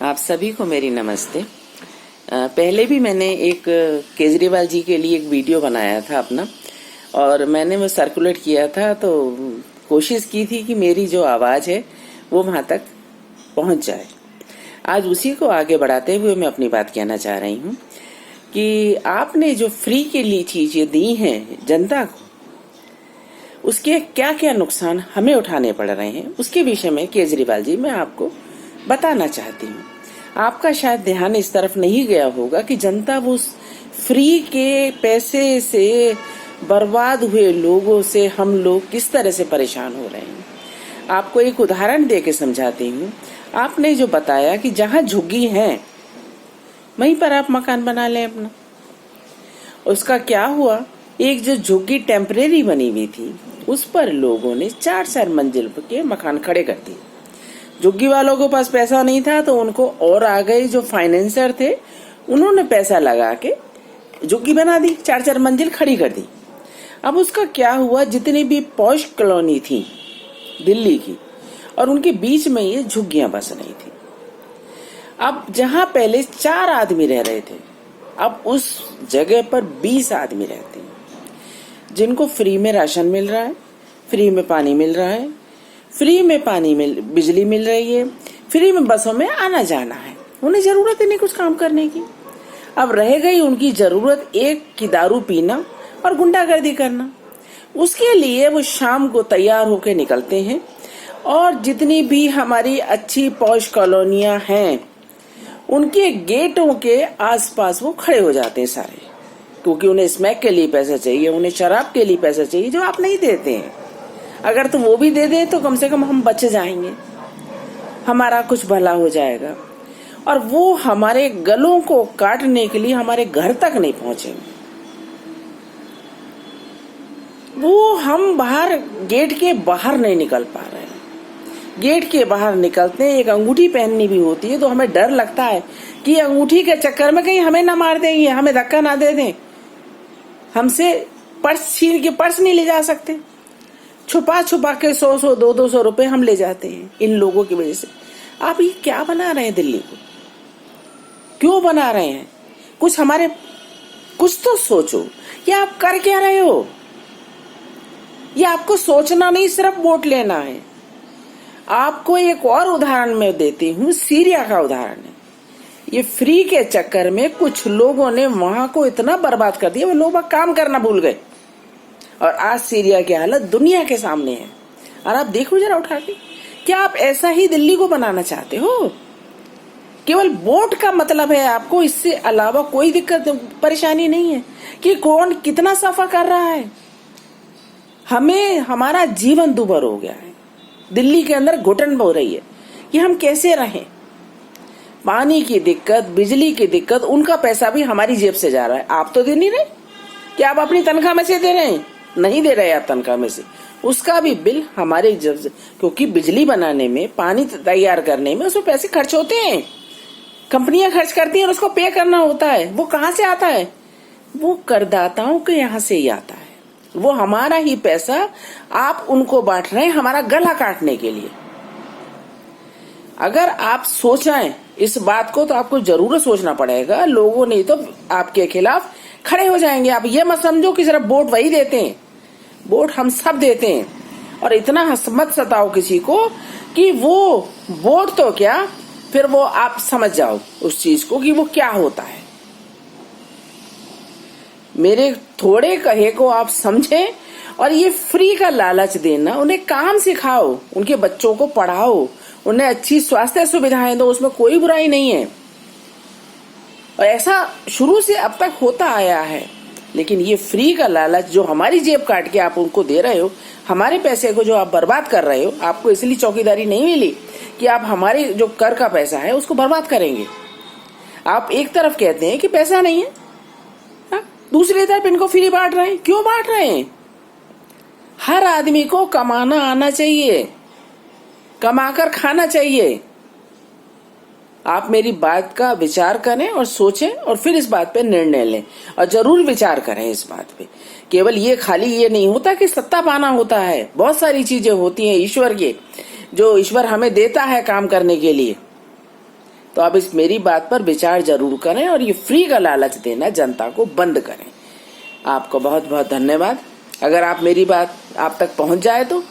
आप सभी को मेरी नमस्ते। पहले भी मैंने एक केजरीवाल जी के लिए एक वीडियो बनाया था अपना, और मैंने वो सर्कुलेट किया था। तो कोशिश की थी कि मेरी जो आवाज़ है वो वहाँ तक पहुँच जाए। आज उसी को आगे बढ़ाते हुए मैं अपनी बात कहना चाह रही हूँ कि आपने जो फ्री के लिए चीज़ें दी हैं जनता को, उसके क्या क्या नुकसान हमें उठाने पड़ रहे हैं, उसके विषय में केजरीवाल जी मैं आपको बताना चाहती हूँ। आपका शायद ध्यान इस तरफ नहीं गया होगा कि जनता वो फ्री के पैसे से बर्बाद हुए लोगों से हम लोग किस तरह से परेशान हो रहे हैं। आपको एक उदाहरण दे के समझाती हूँ। आपने जो बताया कि जहाँ झुग्गी है वहीं पर आप मकान बना लें अपना, उसका क्या हुआ? एक जो झुग्गी टेम्परेरी बनी हुई थी उस पर लोगों ने 4-4 मंजिल के मकान खड़े कर दिए। झुग्गी वालों के पास पैसा नहीं था तो उनको और आ गए जो फाइनेंसर थे, उन्होंने पैसा लगा के झुग्गी बना दी, 4-4 मंजिल खड़ी कर दी। अब उसका क्या हुआ, जितनी भी पॉश कॉलोनी थी दिल्ली की, और उनके बीच में ये झुग्गियां बस रही थी। अब जहां पहले 4 आदमी रह रहे थे, अब उस जगह पर 20 आदमी रहते हैं, जिनको फ्री में राशन मिल रहा है, फ्री में पानी मिल रहा है, फ्री में बिजली मिल रही है, फ्री में बसों में आना जाना है। उन्हें जरूरत ही नहीं कुछ काम करने की। अब रह गई उनकी जरूरत एक की दारू पीना और गुंडागर्दी करना। उसके लिए वो शाम को तैयार होकर निकलते हैं, और जितनी भी हमारी अच्छी पॉश कॉलोनियां हैं उनके गेटों के आसपास वो खड़े हो जाते हैं सारे, क्योंकि उन्हें स्मैक के लिए पैसा चाहिए, उन्हें शराब के लिए पैसा चाहिए, जो आप नहीं देते हैं। अगर तुम वो भी दे दे तो कम से कम हम बच जाएंगे, हमारा कुछ भला हो जाएगा। और वो हमारे गलों को काटने के लिए हमारे घर तक नहीं पहुंचेंगे। वो हम बाहर गेट के बाहर नहीं निकल पा रहे हैं। गेट के बाहर निकलते हैं, एक अंगूठी पहननी भी होती है तो हमें डर लगता है कि अंगूठी के चक्कर में कहीं हमें ना मार देंगे, हमें धक्का ना दे दें, हमसे पर्स छीन के पर्स नहीं ले जा सकते। छुपा छुपा के 100-100, 200-200 रुपए हम ले जाते हैं इन लोगों की वजह से। आप ये क्या बना रहे हैं दिल्ली को? क्यों बना रहे हैं? कुछ तो सोचो। ये आप कर क्या रहे हो? ये आपको सोचना नहीं, सिर्फ वोट लेना है। आपको एक और उदाहरण मैं देती हूँ, सीरिया का उदाहरण है। ये फ्री के चक्कर में कुछ लोगों ने वहां को इतना बर्बाद कर दिया, वो लोग काम करना भूल गए, और आज सीरिया की हालत दुनिया के सामने है। और आप देखो जरा उठा के, क्या आप ऐसा ही दिल्ली को बनाना चाहते हो? केवल वोट का मतलब है आपको, इससे अलावा कोई दिक्कत परेशानी नहीं है कि कौन कितना सफर कर रहा है। हमें हमारा जीवन दुभर हो गया है, दिल्ली के अंदर घुटन हो रही है कि हम कैसे रहें। पानी की दिक्कत, बिजली की दिक्कत, उनका पैसा भी हमारी जेब से जा रहा है। आप तो दे नहीं रहे, क्या आप अपनी तनख्वाह में से दे रहे हैं? नहीं दे रहे आप तनख्वाह में से, उसका भी बिल हमारे जेब से, क्योंकि बिजली बनाने में, पानी तैयार करने में उसमें पैसे खर्च होते हैं, कंपनियां खर्च करती हैं और उसको पे करना होता है। वो कहाँ से आता है? वो करदाताओं के यहाँ से ही आता है। वो हमारा ही पैसा आप उनको बांट रहे हैं हमारा गला काटने के लिए। अगर आप सोचें इस बात को तो आपको जरूर सोचना पड़ेगा। लोगों ने तो आपके खिलाफ खड़े हो जाएंगे। आप ये मत समझो कि सिर्फ वोट वही देते हैं, वोट हम सब देते हैं। और इतना मत सताओ किसी को कि वो वोट तो क्या, फिर वो आप समझ जाओ उस चीज को कि वो क्या होता है। मेरे थोड़े कहे को आप समझें, और ये फ्री का लालच देना, उन्हें काम सिखाओ, उनके बच्चों को पढ़ाओ, उन्हें अच्छी स्वास्थ्य सुविधाएं दो, उसमें कोई बुराई नहीं है। और ऐसा शुरू से अब तक होता आया है। लेकिन ये फ्री का लालच जो हमारी जेब काट के आप उनको दे रहे हो, हमारे पैसे को जो आप बर्बाद कर रहे हो, आपको इसलिए चौकीदारी नहीं मिली कि आप हमारे जो कर का पैसा है उसको बर्बाद करेंगे। आप एक तरफ कहते हैं कि पैसा नहीं है, दूसरी तरफ इनको फ्री बांट रहे हैं। क्यों बांट रहे हैं? हर आदमी को कमाना आना चाहिए, कमाकर खाना चाहिए। आप मेरी बात का विचार करें और सोचें, और फिर इस बात पे निर्णय लें, और जरूर विचार करें इस बात पे। केवल ये खाली ये नहीं होता कि सत्ता पाना होता है, बहुत सारी चीजें होती हैं ईश्वर के, जो ईश्वर हमें देता है काम करने के लिए। तो आप इस मेरी बात पर विचार जरूर करें और ये फ्री का लालच देना जनता को बंद करें। आपको बहुत बहुत धन्यवाद। अगर आप मेरी बात आप तक पहुंच जाए तो